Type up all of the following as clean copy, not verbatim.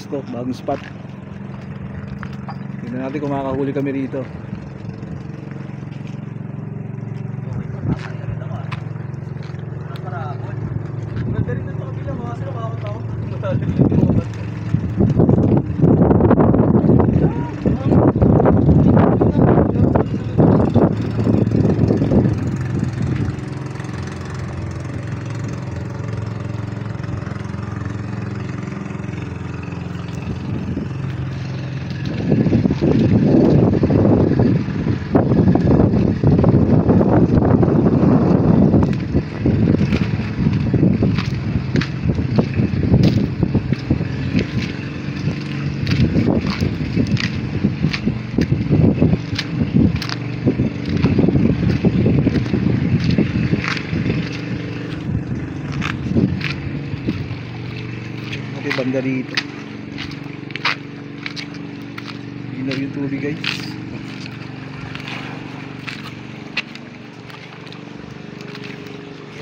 Pasko, bagong spot. Tingnan natin kung makakahuli kami rito. Maganda rin ito kabila, mga sila makakot ako. Banda rito. Ginaw yung tubig guys.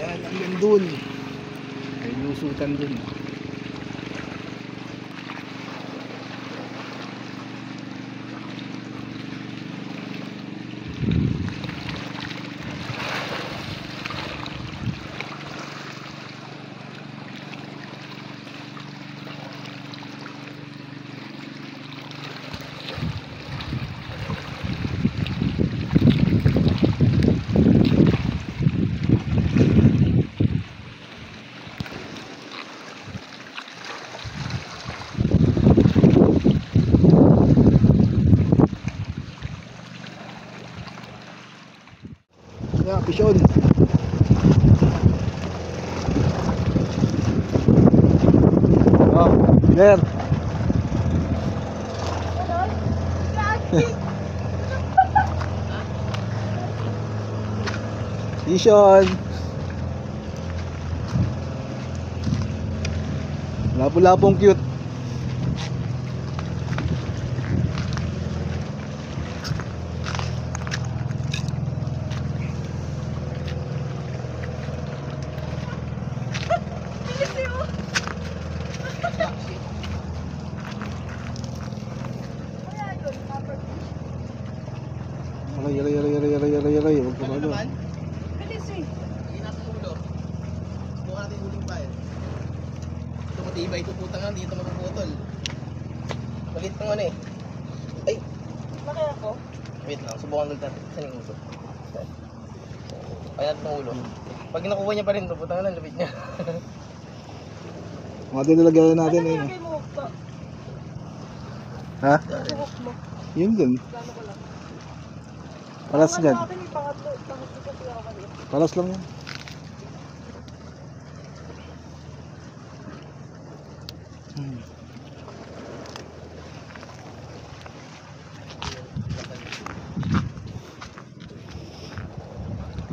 Yan, hanggang dun. May lusutan dun. Yeah, fish on. Oh, there. Fish on. Lapo-lapong cute. Aray. Huwag pa ano. Bilis eh. Hindi natin ulo. Buka natin huling pa eh. Ito matibay ito putang nga, hindi ito mapuputol. Malit ng ano eh. Ay! Nakaya ko? Wait lang, subukan ulit natin. Saan yung ulo? Kaya natin ng ulo. Pag nakuha niya pa rin ito, putang nga, lapit niya. Mga dinalagyan natin eh. Ano nilagay mo hook to? Ha? Ano hook mo? Yun dun. Gano'n ko lang. Palas dyan. Pangatlo kasi ako kanina. Palas lang yan.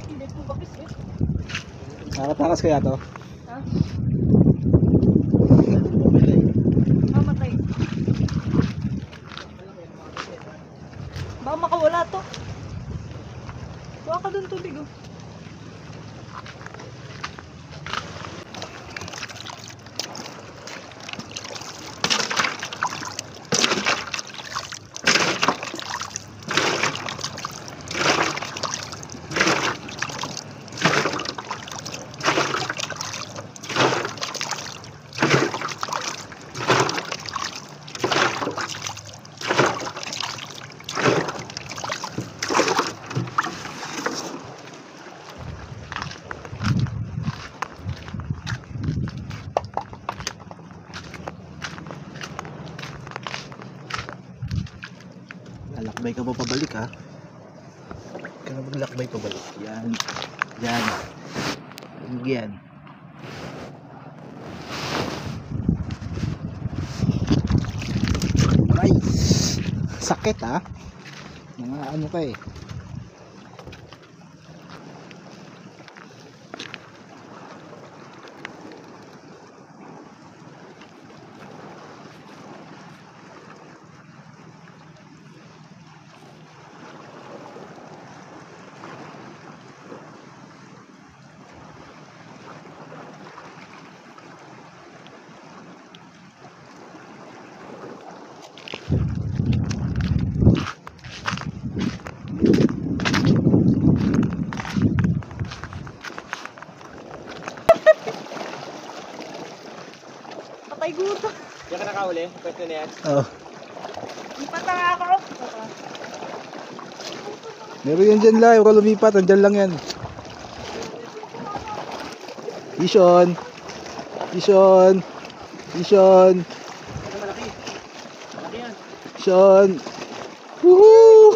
Hindi po bakis eh. Nakatakas kaya to? Ha? Mamatay. Baka makawala to. Buka ka dun tubig oh. Lakbay ka pa pabalik ha. Huwag ka na maglakbay pabalik. Yan. Yan. Yan. Ay! Sakit ha. Mga ano ka eh. Pwede na yan. Oh. Lipat na nga ako. Meron yan dyan lang. Huwag ka lumipat. Andyan lang yan. Ison. Ison. Ison. Ano malaki? Malaki yan. Ison. Woohoo!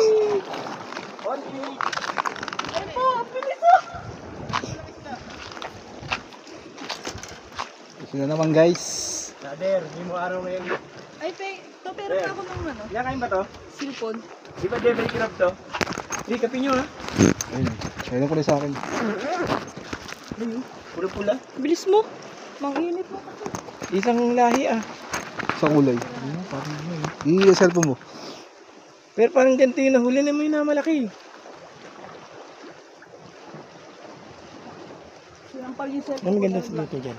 Ay po, ang bilis oh. Ito na naman guys. Brother, hindi mo araw ngayon. Ay, to pero pa ako ng ano, Kinakain ba to? cellphone. Di ba Devil Crab to? Hindi, kapin nyo ha. Ayun. Ayun ko rin sa akin. Ayun, puro pula. Bilis mo. Manginit mo kasi. Isang lahi ah. Sa kulay. Ayun, parang ano eh. I-cellphone mo. Pero parang ganito yung nahuli na may namalaki. Sinampal yung cellphone. Ano maganda sa dito dyan?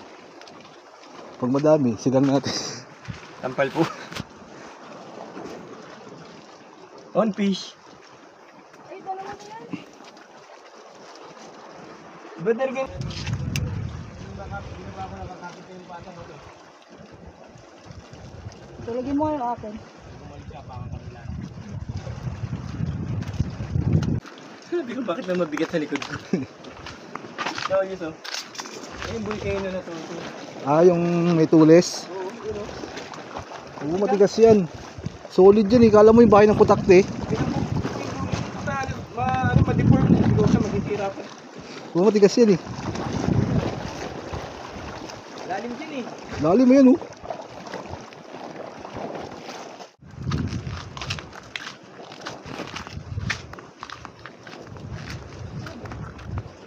Pag madami, sigang natin. Tampal po. On fish. Ay, dalawa na yan. Brother, ganyan. Tulagin mo yung akin. Sabi ko, bakit na mabigat sa likod ko? So, yun so. Ayun, buhay kayo na natuto. Ah, yung may tulis. Oo, yun o. Oo, matigas yan. Solid yan eh. Kala mo yung bahay ng putakte. Ma-deform na siguro siya, magtitira pa. Oo, matigas yan eh. Lalim din eh. Lalim mo yan oh.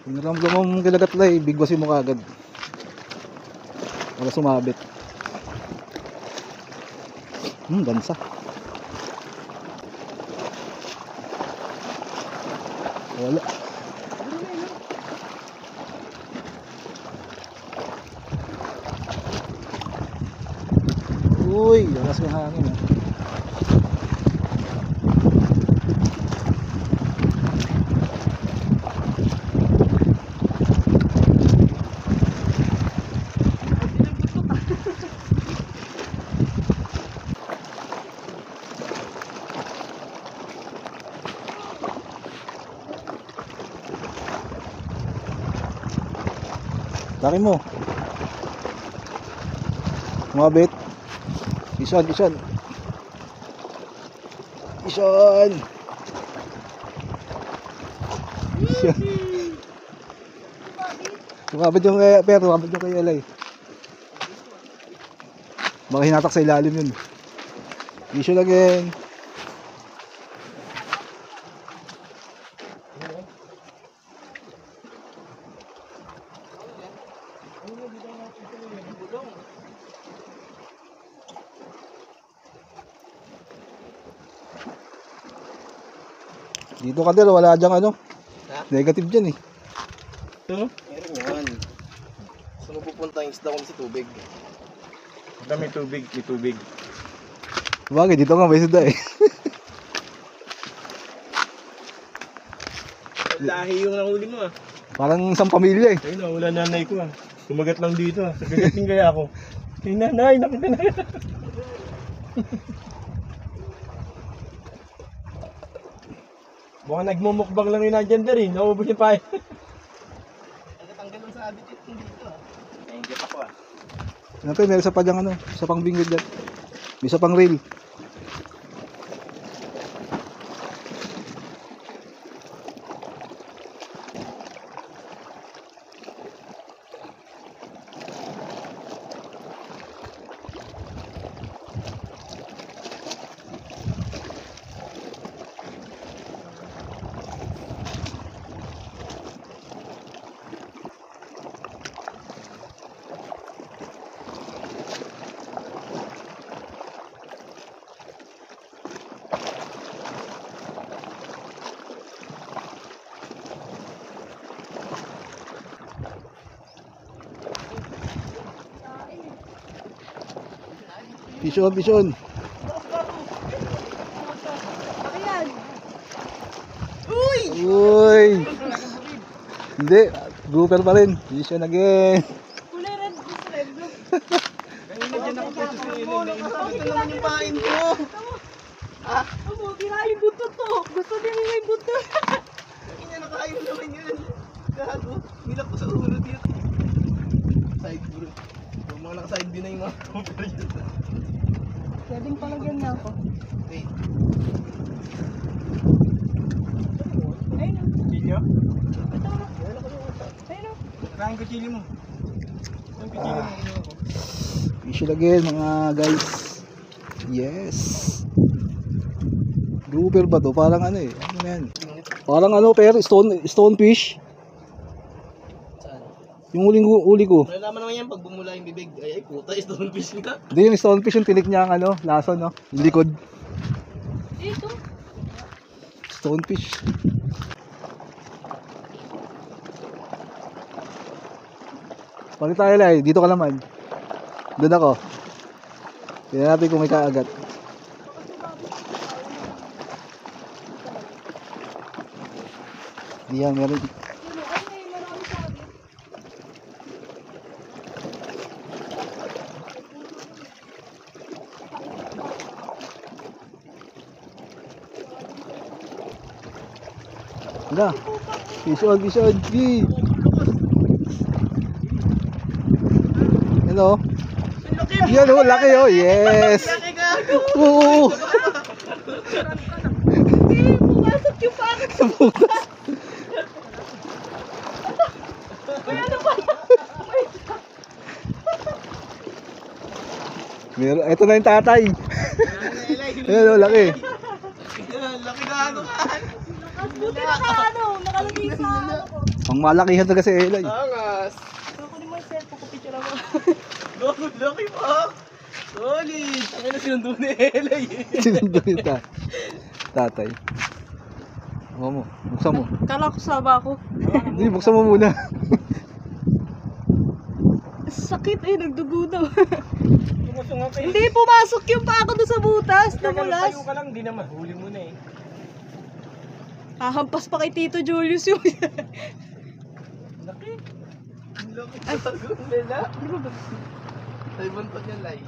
Pinaramdam mong kilagat lay, bigwasin mo kagad. Para sumabit. Bansa. Wala. Uy, lakas ng hangin ah. Laki mo. Mabit. Ison, ison. Ison. Ison. Tumabit yung kaya, pero tumabit yung kaya lay. Baka hinatak sa ilalim yun. Ison again. Dito ka din, wala dyang ano. Ha? Negative dyan eh. Ito? Meron yan. Saan mo pupunta yung isda kung sa tubig? Ito may tubig, may tubig. Bagay, dito nga may isda eh. Lahi yung nahuli mo ah. Parang isang pamilya eh. Ayun na, wala nanay ko ah. Sumagat lang dito ah. Sagagating kaya ako. Ay nanay, nakita na yan. Baka nagmumukbang lang yung nandyan na rin. Naubos yung pahay. Nagtatanggal lang sa habit yung dito ah. Nainggit ako ah. Ano pa, meron sa pa dyang ano, isa pang bingwid dyan. May isa pang reel. Pison, pison. Ano yan? Uy! Hindi, grouper pa rin. Pison again. Kulay red, red. Kanina dyan ako pwede sa mo, nakasabit na naman yung pain ko. Ah? Amo, kinain buntot to. Gusto niya nga yung buntot. Hindi niya nakain naman yun. Gago. Nilap ko sa ulo dito. Side bro. Yung mga naka-side view na yung mga topper yun. Pwedeng palagyan niya ako. Wait. Ayun o. Chilyo? Ito o. Ayun o. Kain ko chili mo. Ang chili mo kinuha ko. Fish again mga guys. Yes. Grouper ba to? Parang ano eh. Ano yan? Parang ano pero stone fish. Saan? Yung uli ko. Malalaman naman yan pag bumula yung bibig. Ay puta, stone fish nga. Hindi yung stone fish yung tinik niya ang ano, lason no. Yung likod. Ito. Stone fish. Palit tayo lang, dito ka naman. Doon ako. Tingnan natin kung may kaagat. Diyan, meron. Yun o. Ay, may marami sabi. Wala. Fish on, fish on. Gee. Hello. Yan oh, laki oh. Yes. Laki gago! Oo. Hindi, pumasok yung pangit. Sa butas. Ay, ano ba? Meron, ito na yung tatay. Yan oh, laki. Laki gago ka! Buti ano, nakalagay sa ano ko. Ang malakihan talaga si Elay. Angas! Kukunin mo yung cellphone ko, picture ako. Gago, laki pa! Solid! Ang ina sinundo ni Elay eh. Sinundo yung tatay. Huwag mo, buksan mo. Kala ko saba ako. Hindi, buksan mo muna. Sakit eh, nagdugo daw. Tumusungap eh. Hindi, pumasok yung pa ako doon sa butas. Namulas. Tayo ka lang, di naman. Huli mo na eh. Hahampas pa kay Tito Julius yung... Laki. Laki gago. Lela. Sa ibang pag yan lai.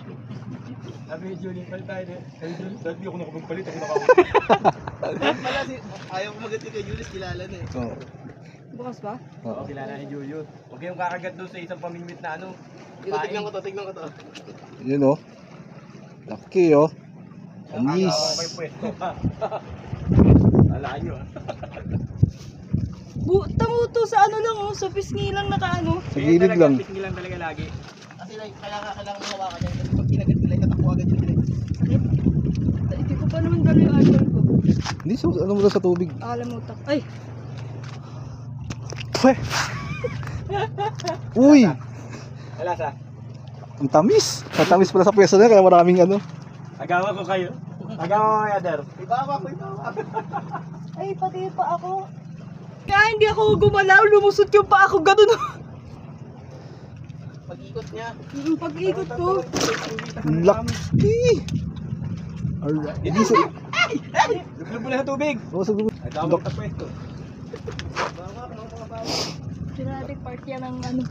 Sabi ni Julie, palit tayo din. Sabi ni Julie, dati ako nakapagpalit, ako nakauwi. Pala, ayaw ko magati kay Julius, kilala na eh. Oo. Bukas ba? Oo. Kilala ni Julius. Huwag kayong kakagat doon sa isang pamingwit na ano. Ito, tignan ko to, tignan ko to. Yun oh. Laki oh. Anis. Ako kayo pwesto. Alaan nyo ah. Tamo to sa ano lang oh, sa pisngi lang nakaano. Sa gilid lang. Pisngi lang talaga lagi. Kasi like, kailangan mo hawakan yan. Kasi pag kinagat nila, tatakbo agad yung nila. Sakit. Hindi ko pa naman dala yung iPhone ko. Hindi, so, ano mo lang sa tubig. Akalamutak. Ay! Pweh! Uy! Wala sa. Ang tamis. Ang tamis pala sa pwesto na kaya maraming ano. Agawan ko kayo. Agawan ko kaya, Der. Ibawa ko, ibawa. Ay, pati pa ako. Kaya hindi ako gumalaw, lumusot yung pa ako ganun. Pag-ikot niya. Yung pag-ikot ko. Ang laki! Alright. Hindi sa... Lublub mo na sa tubig. Oo, sa gulo. Agawan ko sa pwesto. Bawa, mga bawa. Dramatic part yan ng ano.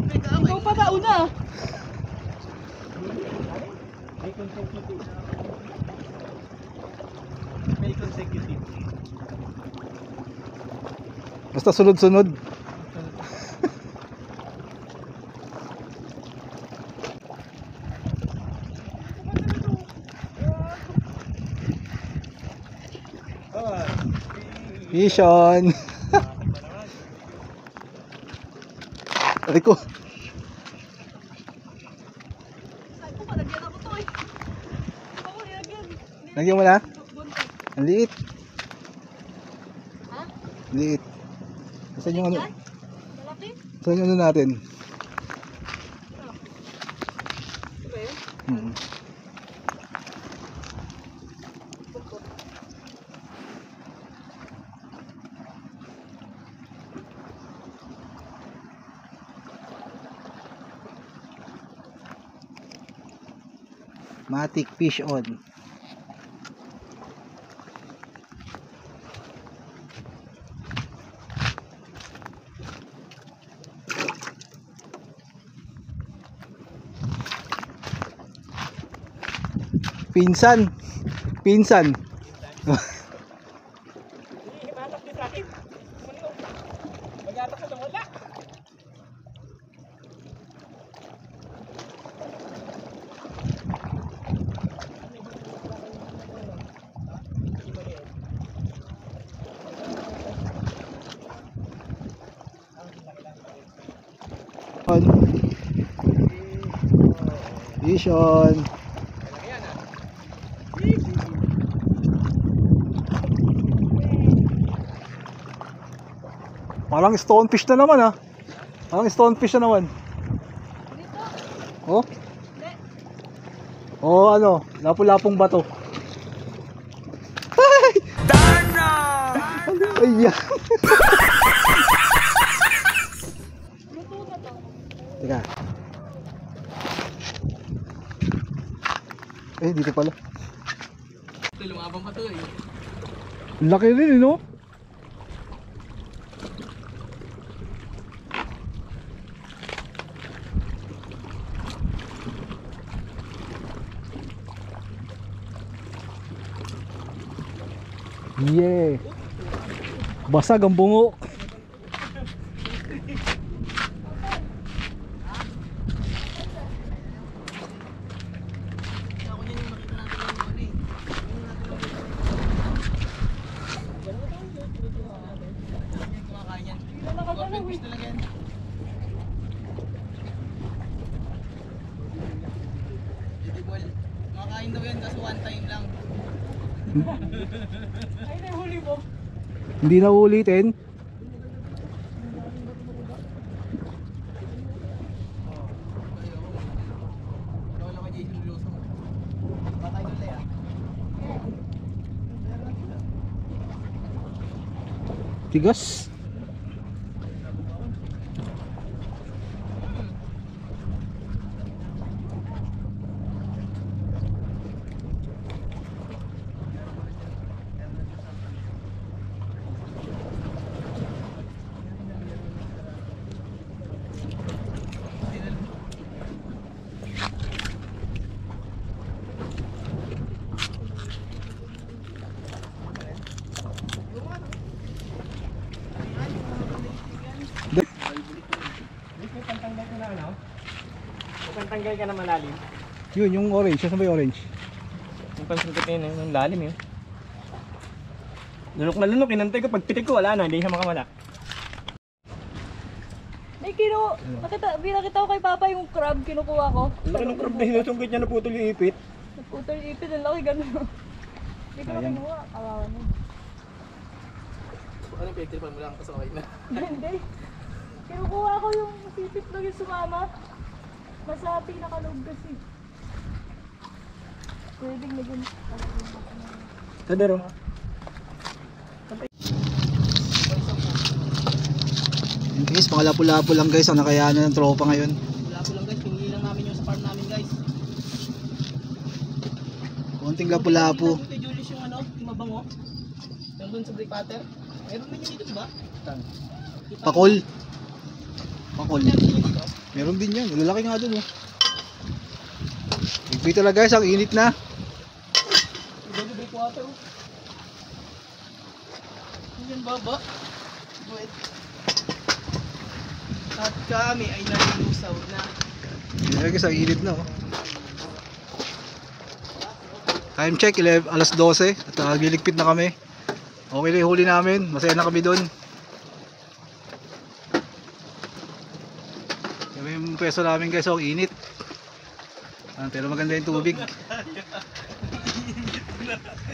May kaaway. Ikaw pa nauna. May consecutive. May consecutive. Basta sunod-sunod. Fish on. Aray ko. Saan ko palagyan ako to eh. Ako lagyan. Lagyan mo na? Buntot. Ang liit. Ha? Liit. Saan yung ano? Yan? Malaki? Saan yung ano natin? Ito ba yun? Hmm. Matic fish on. Pinsan. Pinsan. Himatak din sa akin. Mag-atak ka na wala. Vision. Parang stonefish na naman, ha. Parang stonefish na naman. Dito. Oh? Hindi. Oh, ano, lapu-lapong bato. Ay! Darna! Ay, yan. Luto na to. Teka. Eh, dito pala. Ito, lumabang pa to eh. Laki rin, no? Yeah. Basag ang bungo. Ako yan yung makita natin ng ano eh. Kumakain yan. Golden fish talaga yan. Edible. Kumakain daw yan kaso one time lang. Ay, nahuli mo. Hindi na ulitin. Wala ka Jason Luso. Patay ko le ah. Tigas. Pantanggal ka na ano? Pantanggal ka na malalim. Yun, yung orange. Saan ba yung orange? Yung pansungkot na yun, yung lalim yun. Lunok na lunok, inantay ko. Pagpitik ko, wala na, hindi siya makamala. Ay, binakita ko kay Papa yung crab kinukuha ko. Ang laki ng crab na sinusungkit niya, naputol yung ipit. Naputol yung ipit, ang laki gano'n. Hindi ko na Sayang. kinuha, kawawa mo. Ano yung pinagtiripan mo lang kasi okay na. Hindi. Kinukuha ko yung sipit na yung sumama. Nasa pinakaloob kasi. Pwedeng naging... Tadero. Guys, mga lapu-lapu lang guys ang nakayanan ng tropa ngayon. Wala po lang guys, pinili lang namin yung sa farm namin guys. Konting lapu-lapu. Kay Julius yung ano, yung mabango. Yung dun sa brick pattern. Meron din yun dito diba? Pakol. Pakol. Meron din yun dito. Meron din yan. Lalaki nga dun, oh. Higpit talaga guys, ang init na. Yung brick water. Yan baba. Wait. At kami ay nalilusaw na. Yan guys, ang init na, oh. Time check, alas 12 at nagliligpit na kami. Okay na yung huli namin, masaya na kami doon. Yung peso namin guys, ang init. Pero maganda yung tubig.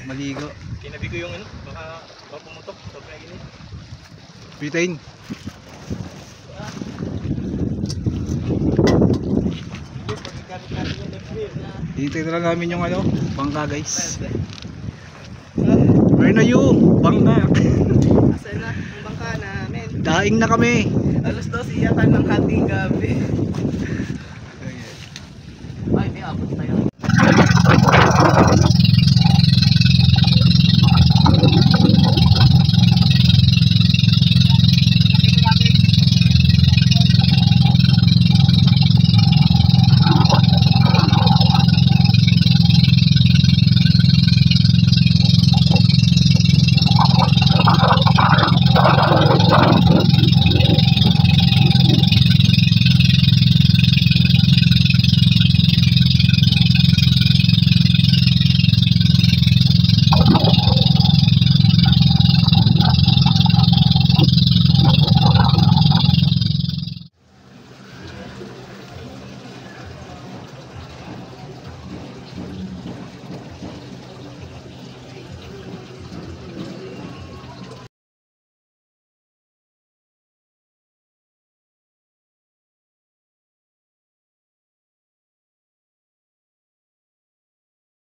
Maligo. Kinabi ko yung ano, baka pumutok. Sobrang init. Butane. Hintay na lang namin yung ano, bangka guys. Where na you? Bangka. Asan na ang bangka namin? Daing na kami. Alas 12 yata ng hating gabi. Ay, may abot tayo.